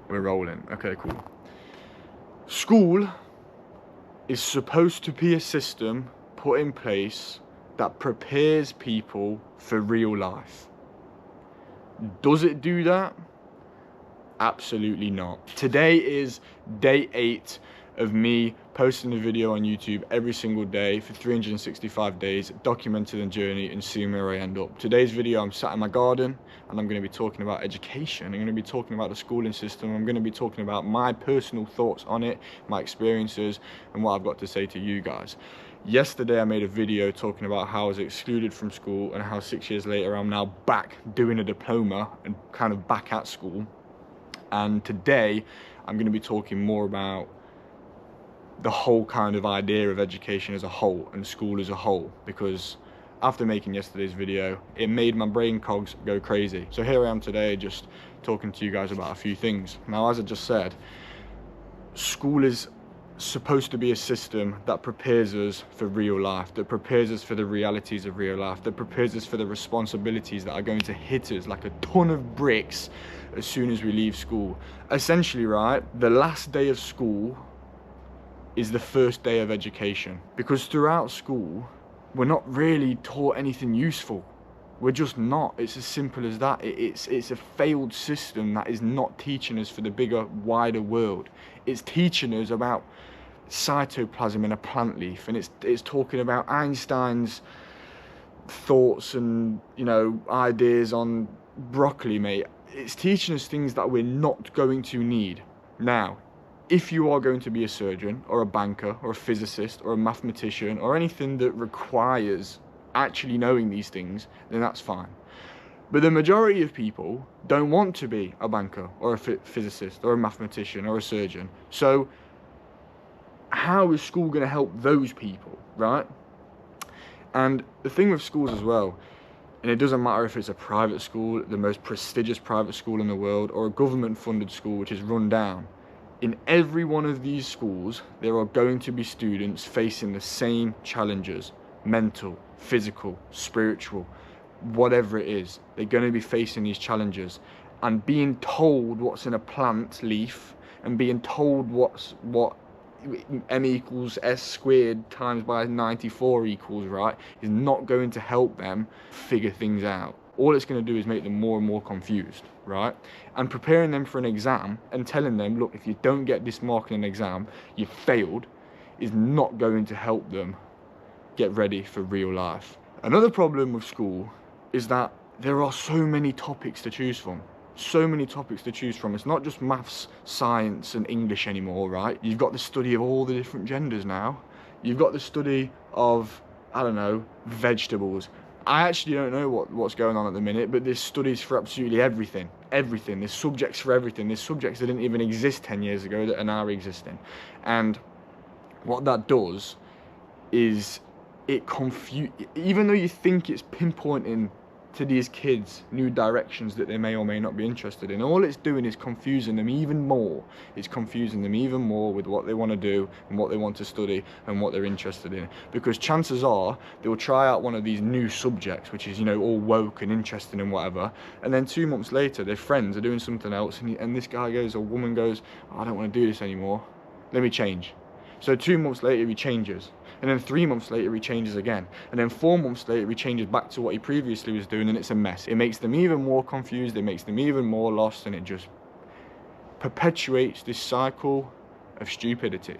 We're rolling. Okay, cool. School is supposed to be a system put in place that prepares people for real life. Does it do that? Absolutely not. Today is day 8 of me posting a video on YouTube every single day for 365 days, documenting the journey and seeing where I end up. Today's video, I'm sat in my garden and I'm going to be talking about education. I'm going to be talking about the schooling system. I'm going to be talking about my personal thoughts on it, my experiences, and what I've got to say to you guys. Yesterday I made a video talking about how I was excluded from school and how 6 years later I'm now back doing a diploma and kind of back at school. And today I'm going to be talking more about the whole kind of idea of education as a whole and school as a whole, because after making yesterday's video it made my brain cogs go crazy. So here I am today just talking to you guys about a few things. Now, as I just said, school is supposed to be a system that prepares us for real life, that prepares us for the realities of real life, that prepares us for the responsibilities that are going to hit us like a ton of bricks as soon as we leave school. Essentially, right, the last day of school is the first day of education, because throughout school we're not really taught anything useful. We're just not. It's as simple as that. It's a failed system that is not teaching us for the bigger, wider world. It's teaching us about cytoplasm in a plant leaf, and it's talking about Einstein's thoughts and, you know, ideas on broccoli, mate. It's teaching us things that we're not going to need. Now, if you are going to be a surgeon or a banker or a physicist or a mathematician or anything that requires actually knowing these things, then that's fine. But the majority of people don't want to be a banker or a physicist or a mathematician or a surgeon. So how is school going to help those people, right? And the thing with schools as well, and it doesn't matter if it's a private school, the most prestigious private school in the world, or a government funded school which is run down, in every one of these schools there are going to be students facing the same challenges: mental, physical, spiritual, whatever it is. They're going to be facing these challenges, and being told what's in a plant leaf and being told what m equals s squared times by 94 equals, right, is not going to help them figure things out. All it's going to do is make them more and more confused, right? And preparing them for an exam and telling them, look, if you don't get this mark in an exam, you failed, is not going to help them get ready for real life. Another problem with school is that there are so many topics to choose from. So many topics to choose from. It's not just maths, science and English anymore, right? You've got the study of all the different genders now. You've got the study of, I don't know, vegetables. I actually don't know what's going on at the minute, but there's studies for absolutely everything. Everything. There's subjects for everything. There's subjects that didn't even exist 10 years ago that are now existing. And what that does is it even though you think it's pinpointing to these kids new directions that they may or may not be interested in, all it's doing is confusing them even more. It's confusing them even more with what they want to do and what they want to study and what they're interested in, because chances are they'll try out one of these new subjects which is, you know, all woke and interesting and whatever, and then 2 months later their friends are doing something else, and this guy goes, or woman goes, oh, I don't want to do this anymore, let me change. So 2 months later he changes, and then 3 months later he changes again, and then 4 months later he changes back to what he previously was doing, and it's a mess. It makes them even more confused, it makes them even more lost, and it just perpetuates this cycle of stupidity.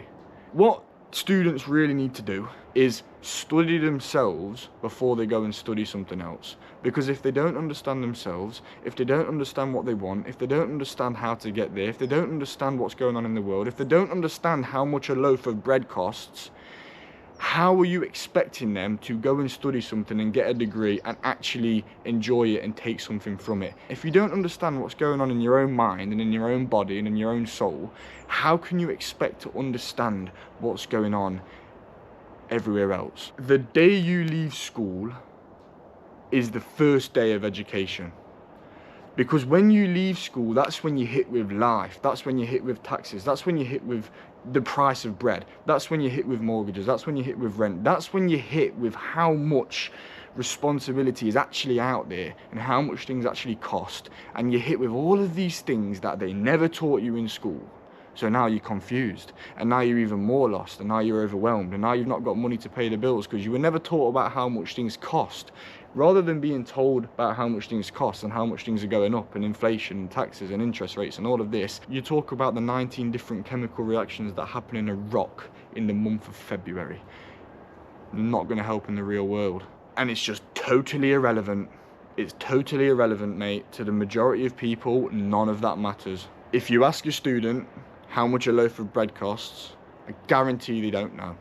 What students really need to do is study themselves before they go and study something else, because if they don't understand themselves, if they don't understand what they want, if they don't understand how to get there, if they don't understand what's going on in the world, if they don't understand how much a loaf of bread costs, how are you expecting them to go and study something and get a degree and actually enjoy it and take something from it? If you don't understand what's going on in your own mind and in your own body and in your own soul, how can you expect to understand what's going on everywhere else? The day you leave school is the first day of education. Because when you leave school, that's when you hit with life. That's when you hit with taxes. That's when you hit with the price of bread. That's when you hit with mortgages. That's when you hit with rent. That's when you hit with how much responsibility is actually out there and how much things actually cost, and you're hit with all of these things that they never taught you in school. So now you're confused, and now you're even more lost, and now you're overwhelmed, and now you've not got money to pay the bills because you were never taught about how much things cost. Rather than being told about how much things cost and how much things are going up, and inflation and taxes and interest rates and all of this, you talk about the 19 different chemical reactions that happen in a rock in the month of February. Not going to help in the real world. And it's just totally irrelevant. It's totally irrelevant, mate. To the majority of people, none of that matters. If you ask your student how much a loaf of bread costs, I guarantee they don't know.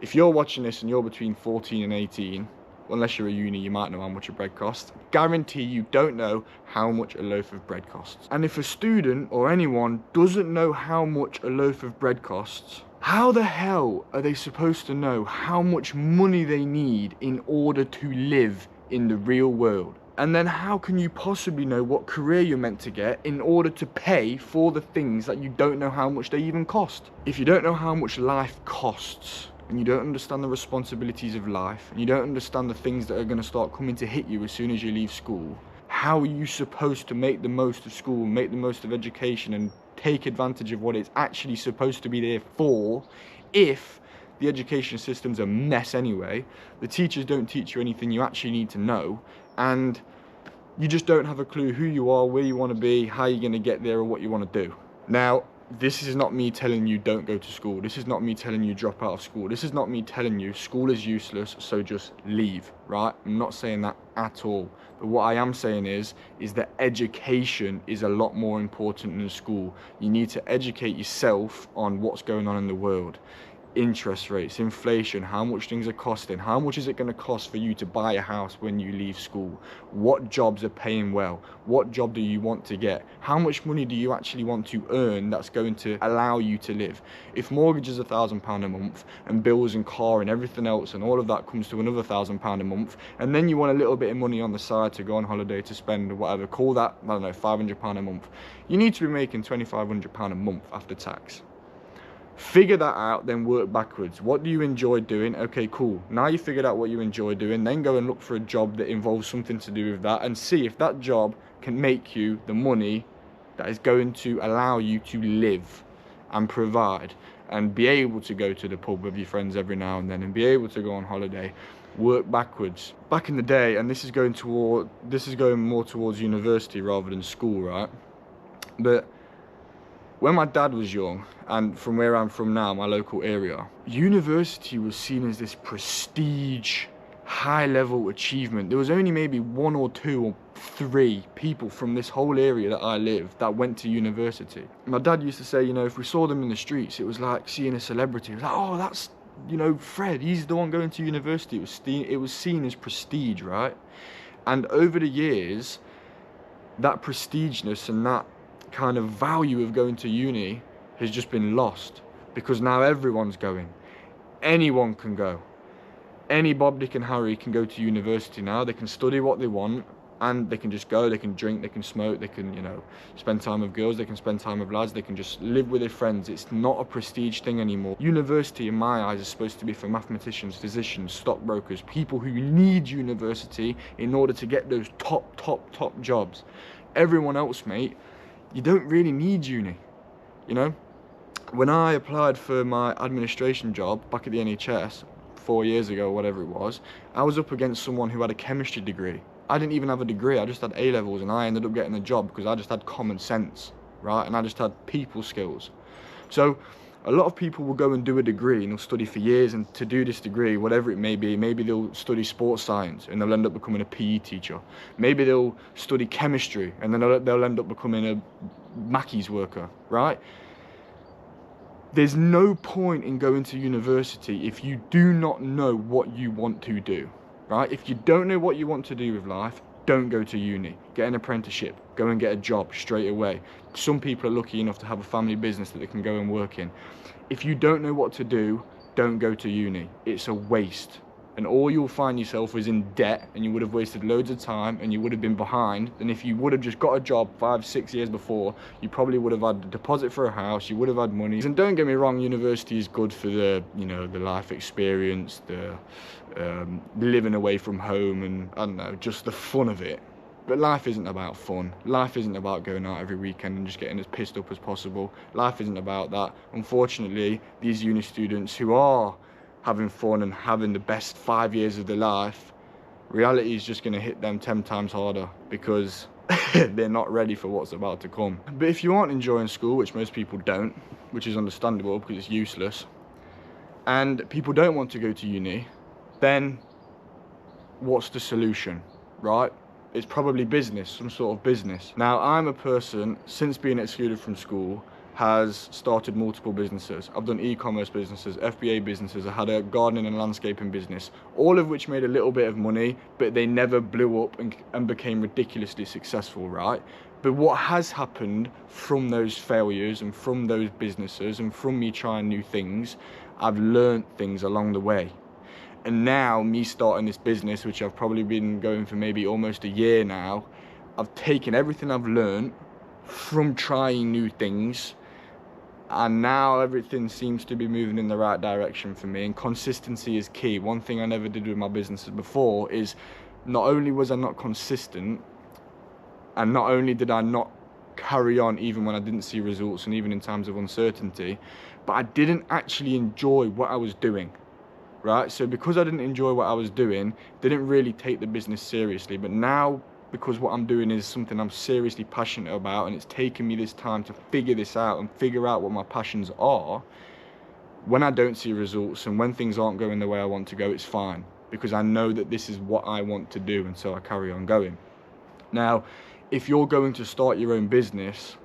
If you're watching this and you're between 14 and 18, unless you're a uni, you might know how much a bread costs. Guarantee you don't know how much a loaf of bread costs. And if a student or anyone doesn't know how much a loaf of bread costs, how the hell are they supposed to know how much money they need in order to live in the real world? And then how can you possibly know what career you're meant to get in order to pay for the things that you don't know how much they even cost? If you don't know how much life costs, and you don't understand the responsibilities of life, and you don't understand the things that are going to start coming to hit you as soon as you leave school, how are you supposed to make the most of school, make the most of education, and take advantage of what it's actually supposed to be there for, if the education system's a mess anyway, the teachers don't teach you anything you actually need to know, and you just don't have a clue who you are, where you want to be, how you're going to get there, or what you want to do. Now, this is not me telling you don't go to school. This is not me telling you drop out of school. This is not me telling you school is useless, so just leave, right? I'm not saying that at all. But what I am saying is that education is a lot more important than school. You need to educate yourself on what's going on in the world. Interest rates, inflation, how much things are costing, how much is it going to cost for you to buy a house when you leave school, what jobs are paying well, what job do you want to get, how much money do you actually want to earn that's going to allow you to live. If mortgage is £1,000 a month and bills and car and everything else and all of that comes to another £1,000 a month, and then you want a little bit of money on the side to go on holiday, to spend or whatever, call that, I don't know, £500 a month, you need to be making £2,500 a month after tax. Figure that out, then work backwards. What do you enjoy doing? Okay, cool. Now you figured out what you enjoy doing, then go and look for a job that involves something to do with that, and see if that job can make you the money that is going to allow you to live and provide and be able to go to the pub with your friends every now and then and be able to go on holiday. Work backwards. Back in the day, and this is going more towards university rather than school, right? But when my dad was young, and from where I'm from now, my local area, university was seen as this prestige, high-level achievement. There was only maybe 1 or 2 or 3 people from this whole area that I live that went to university. My dad used to say, you know, if we saw them in the streets, it was like seeing a celebrity. It was like, oh, that's, you know, Fred, he's the one going to university. It was seen as prestige, right? And over the years, that prestigeness and that kind of value of going to uni has just been lost, because now everyone's going. Anyone can go. Any Bob, Dick and Harry can go to university now. They can study what they want, and they can just go, they can drink, they can smoke, they can, you know, spend time with girls, they can spend time with lads, they can just live with their friends. It's not a prestige thing anymore. University, in my eyes, is supposed to be for mathematicians, physicians, stockbrokers, people who need university in order to get those top jobs. Everyone else, mate, you don't really need uni, you know? When I applied for my administration job back at the NHS 4 years ago, whatever it was, I was up against someone who had a chemistry degree. I didn't even have a degree, I just had A-levels, and I ended up getting the job because I just had common sense, right? And I just had people skills. So a lot of people will go and do a degree and they'll study for years, and to do this degree, whatever it may be, maybe they'll study sports science and they'll end up becoming a PE teacher. Maybe they'll study chemistry and then they'll end up becoming a Mackey's worker, right? There's no point in going to university if you do not know what you want to do, right? If you don't know what you want to do with life, don't go to uni. Get an apprenticeship, go and get a job straight away. Some people are lucky enough to have a family business that they can go and work in. If you don't know what to do, don't go to uni. It's a waste and all you'll find yourself is in debt, and you would have wasted loads of time, and you would have been behind. And if you would have just got a job 5-6 years before, you probably would have had a deposit for a house, you would have had money. And don't get me wrong, university is good for the, you know, the life experience, the living away from home, and I don't know, just the fun of it. But life isn't about fun. Life isn't about going out every weekend and just getting as pissed up as possible. Life isn't about that. Unfortunately, these uni students who are having fun and having the best 5 years of their life, reality is just going to hit them 10 times harder, because they're not ready for what's about to come. But if you aren't enjoying school, which most people don't, which is understandable because it's useless, and people don't want to go to uni, then what's the solution, right? It's probably business, some sort of business. Now, I'm a person, since being excluded from school, has started multiple businesses. I've done e-commerce businesses, FBA businesses, I had a gardening and landscaping business, all of which made a little bit of money, but they never blew up and became ridiculously successful, right? But what has happened from those failures and from those businesses and from me trying new things, I've learned things along the way. And now, me starting this business, which I've probably been going for maybe almost a year now, I've taken everything I've learned from trying new things, and now everything seems to be moving in the right direction for me. And consistency is key. One thing I never did with my businesses before is, not only was I not consistent, and not only did I not carry on even when I didn't see results and even in times of uncertainty, but I didn't actually enjoy what I was doing. Right, so because I didn't enjoy what I was doing, didn't really take the business seriously. But now, because what I'm doing is something I'm seriously passionate about, and it's taken me this time to figure this out and figure out what my passions are, when I don't see results and when things aren't going the way I want to go, it's fine, because I know that this is what I want to do, and so I carry on going. Now, if you're going to start your own business,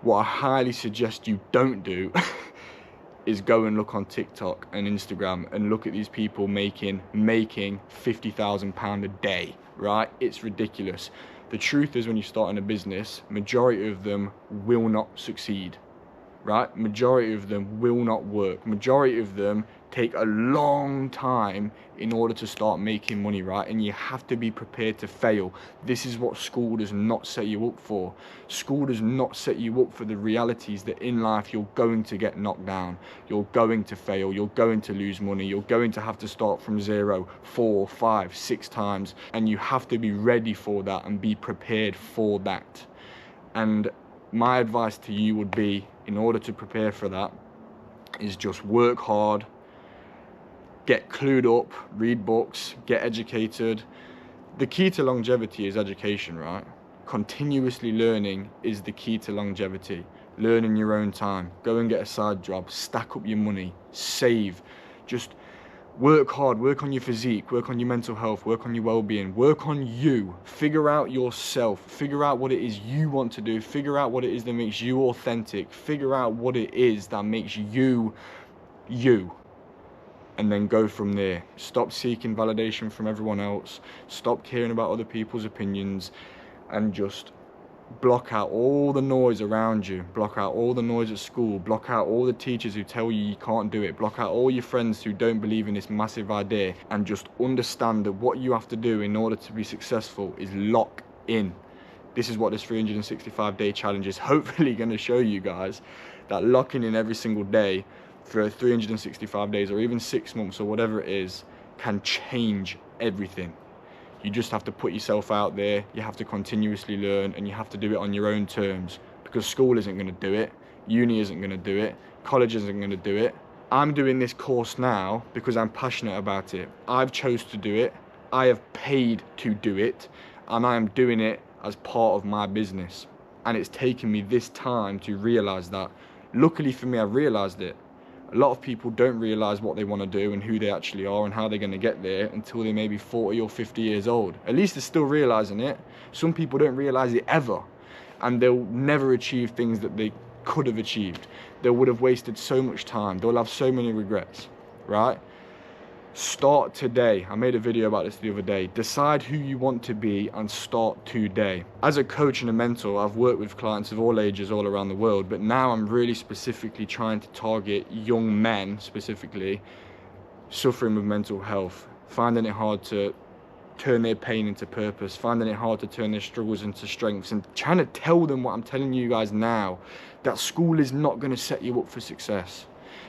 what I highly suggest you don't do is go and look on TikTok and Instagram and look at these people making £50,000 a day, right? It's ridiculous. The truth is, when you start in a business, majority of them will not succeed, right? Majority of them will not work. Majority of them take a long time in order to start making money, right? And you have to be prepared to fail. This is what school does not set you up for. School does not set you up for the realities that in life you're going to get knocked down, you're going to fail, you're going to lose money, you're going to have to start from 0, 4, 5, 6 times, and you have to be ready for that and be prepared for that. And my advice to you would be, in order to prepare for that, is just work hard, get clued up, read books, get educated. The key to longevity is education, right? Continuously learning is the key to longevity. Learn in your own time. Go and get a side job, stack up your money, save. Just work hard, work on your physique, work on your mental health, work on your well-being, work on you. Figure out yourself, figure out what it is you want to do, figure out what it is that makes you authentic, figure out what it is that makes you, you. And then go from there. Stop seeking validation from everyone else. Stop caring about other people's opinions, and just block out all the noise around you. Block out all the noise at school. Block out all the teachers who tell you you can't do it. Block out all your friends who don't believe in this massive idea, and just understand that what you have to do in order to be successful is lock in. This is what this 365-day challenge is hopefully going to show you guys, that locking in every single day for 365 days or even 6 months or whatever it is can change everything. You just have to put yourself out there, you have to continuously learn, and you have to do it on your own terms, because school isn't going to do it, uni isn't going to do it, college isn't going to do it. I'm doing this course now because I'm passionate about it. I've chose to do it, I have paid to do it, and I am doing it as part of my business. And it's taken me this time to realise that. Luckily for me, I've realised it. A lot of people don't realise what they want to do and who they actually are and how they're going to get there until they may be 40 or 50 years old. At least they're still realising it. Some people don't realise it ever, and they'll never achieve things that they could have achieved. They would have wasted so much time. They'll have so many regrets, right? Start today. I made a video about this the other day. Decide who you want to be and start today. As a coach and a mentor, I've worked with clients of all ages all around the world, but now I'm really specifically trying to target young men, specifically, suffering with mental health. finding it hard to turn their pain into purpose, finding it hard to turn their struggles into strengths, and trying to tell them what I'm telling you guys now, that school is not going to set you up for success.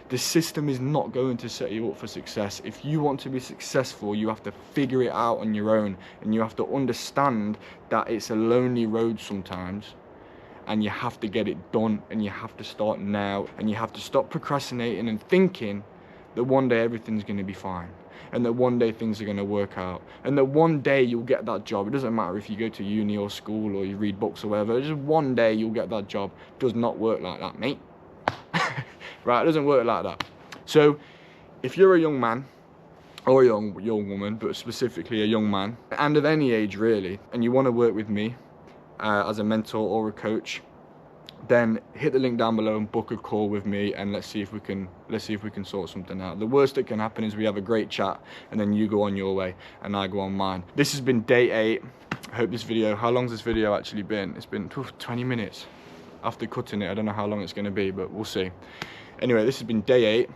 The system is not going to set you up for success. If you want to be successful, you have to figure it out on your own, and you have to understand that it's a lonely road sometimes, and you have to get it done, and you have to start now, and you have to stop procrastinating and thinking that one day everything's going to be fine, and that one day things are going to work out, and that one day you'll get that job. It doesn't matter if you go to uni or school or you read books or whatever, just one day you'll get that job. It does not work like that, mate. Right, it doesn't work like that. So if you're a young man, or a young woman, but specifically a young man, and of any age really, and you want to work with me as a mentor or a coach, then hit the link down below and book a call with me, and let's see if we can sort something out. The worst that can happen is we have a great chat, and then you go on your way and I go on mine. This has been day 8. I hope this video, how long's this video actually been? It's been 20 minutes after cutting it. I don't know how long it's going to be, but we'll see. Anyway, this has been day 8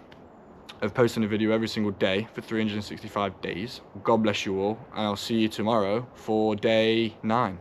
of posting a video every single day for 365 days. God bless you all, and I'll see you tomorrow for day 9.